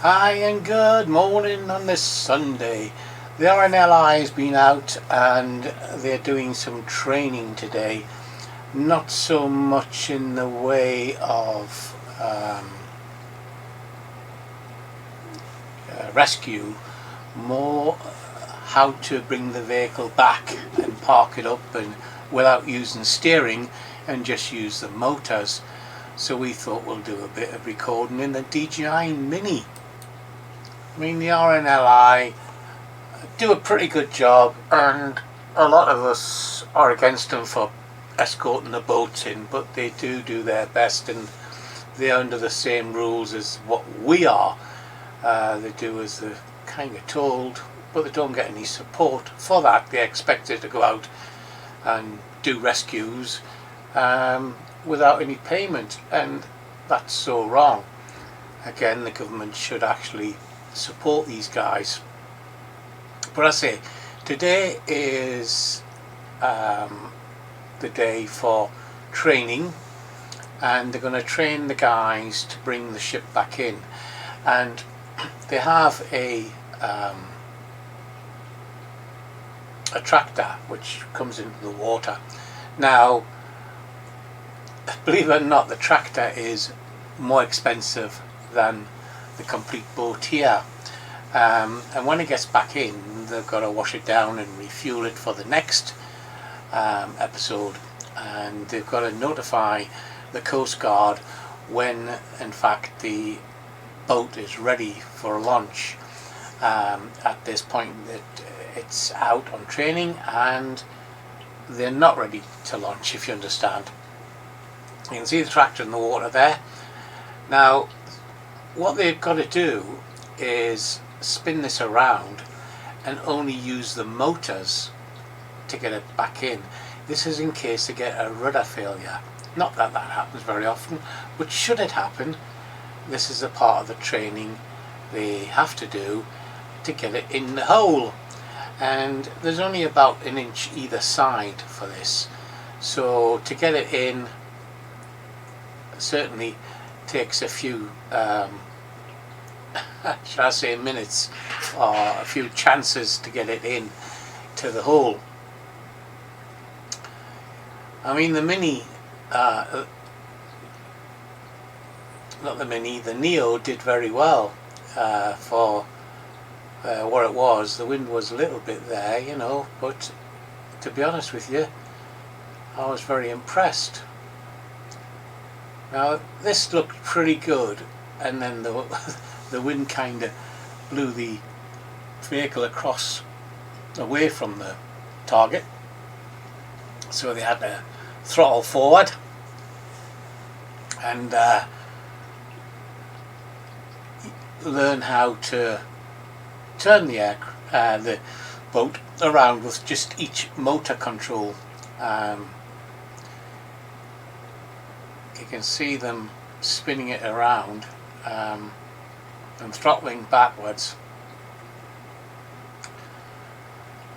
Hi and good morning on this Sunday. The RNLI has been out and they're doing some training today. Not so much in the way of rescue, more how to bring the vehicle back and park it up and without using steering and just use the motors. So we thought we'll do a bit of recording in the DJI Mini. I mean, the RNLI do a pretty good job, and a lot of us are against them for escorting the boats in, but they do their best, and they're under the same rules as what we are. They do as they're kind of told, but they don't get any support for that. They're expected to go out and do rescues without any payment, and that's so wrong. Again, the government should actually support these guys. But I say, today is the day for training, and they're going to train the guys to bring the ship back in, and they have a tractor which comes into the water. Now, believe it or not, the tractor is more expensive than the complete boat here, and when it gets back in, they've got to wash it down and refuel it for the next episode, and they've got to notify the Coast Guard when in fact the boat is ready for launch. At this point that it's out on training and they're not ready to launch, if you understand. You can see the tractor in the water there. Now what they've got to do is spin this around and only use the motors to get it back in. This is in case they get a rudder failure. Not that that happens very often, but should it happen, this is a part of the training they have to do to get it in the hole. And there's only about an inch either side for this, so to get it in certainly takes a few should I say minutes, or a few chances to get it in to the hole. I mean, the Mini, the Neo did very well for what it was. The wind was a little bit there, you know, but to be honest with you, I was very impressed. Now this looked pretty good, and then the wind kind of blew the vehicle across away from the target, so they had to throttle forward and learn how to turn the boat around with just each motor control. You can see them spinning it around and throttling backwards.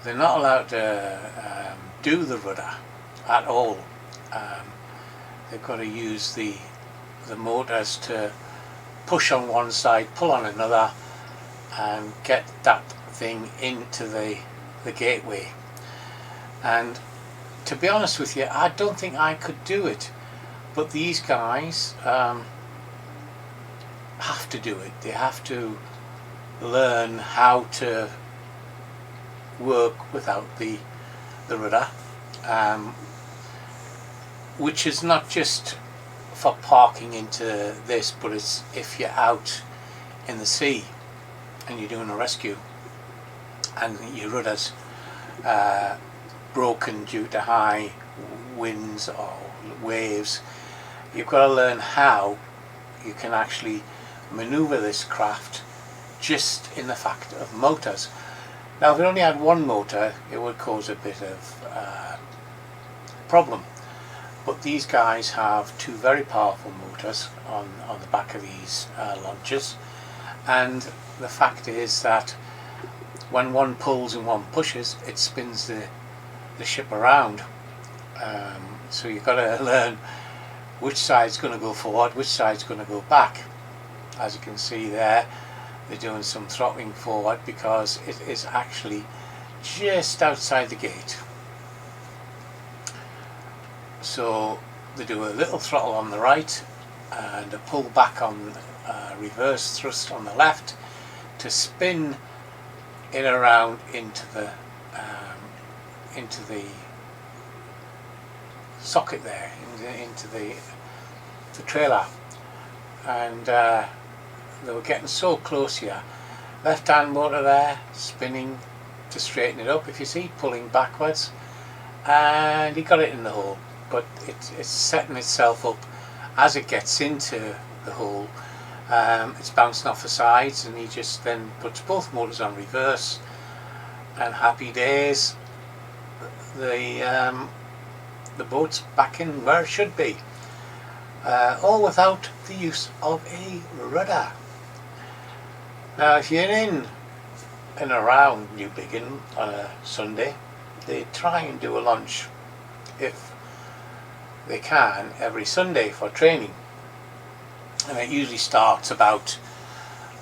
They're not allowed to do the rudder at all. They've got to use the motors to push on one side, pull on another, and get that thing into the gateway. And to be honest with you, I don't think I could do it, but these guys have to do it. They have to learn how to work without the rudder, which is not just for parking into this, but it's if you're out in the sea and you're doing a rescue and your rudder's broken due to high winds or waves. You've got to learn how you can actually maneuver this craft just in the fact of motors. Now if it only had one motor, it would cause a bit of problem, but these guys have two very powerful motors on the back of these launchers, and the fact is that when one pulls and one pushes, it spins the ship around. So you've got to learn which side's going to go forward, which side's going to go back. As you can see there, they're doing some throttling forward because it is actually just outside the gate. So they do a little throttle on the right and a pull back on reverse thrust on the left to spin it around into the socket there, into the trailer. And they were getting so close here. Left hand motor there spinning to straighten it up, if you see, pulling backwards, and he got it in the hole, but it's setting itself up as it gets into the hole. It's bouncing off the sides, and he just then puts both motors on reverse, and happy days, the boat's back in where it should be, all without the use of a rudder. Now if you're in and around Newbiggin on a Sunday, they try and do a launch if they can every Sunday for training, and it usually starts about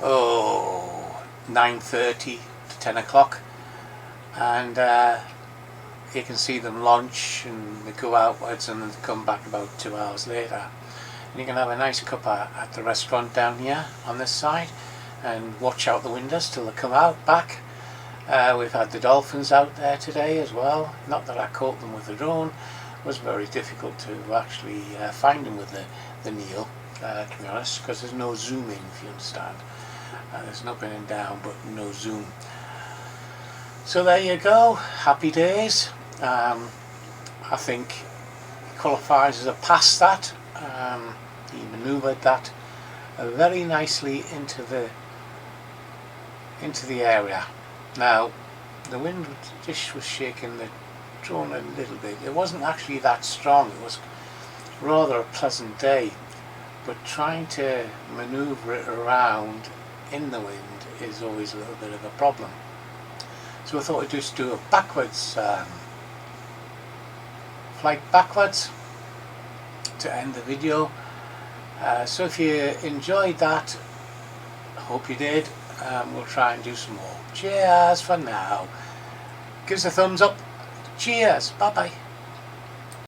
9:30 to 10 o'clock, and you can see them launch and they go outwards and then come back about 2 hours later, and you can have a nice cuppa at the restaurant down here on this side and watch out the windows till they come out back. We've had the dolphins out there today as well. Not that I caught them with the drone, it was very difficult to actually find them with the Neo, to be honest, because there's no zoom in, if you understand. There's no up and down, but no zoom. So there you go, happy days. I think he qualifies as a pass that. He manoeuvred that very nicely into the area. Now the wind just was shaking the drone a little bit. It wasn't actually that strong, it was rather a pleasant day, but trying to manoeuvre it around in the wind is always a little bit of a problem. So I thought I'd just do a backwards flight backwards to end the video. So if you enjoyed that, I hope you did. We'll try and do some more. Cheers for now. Give us a thumbs up. Cheers. Bye bye.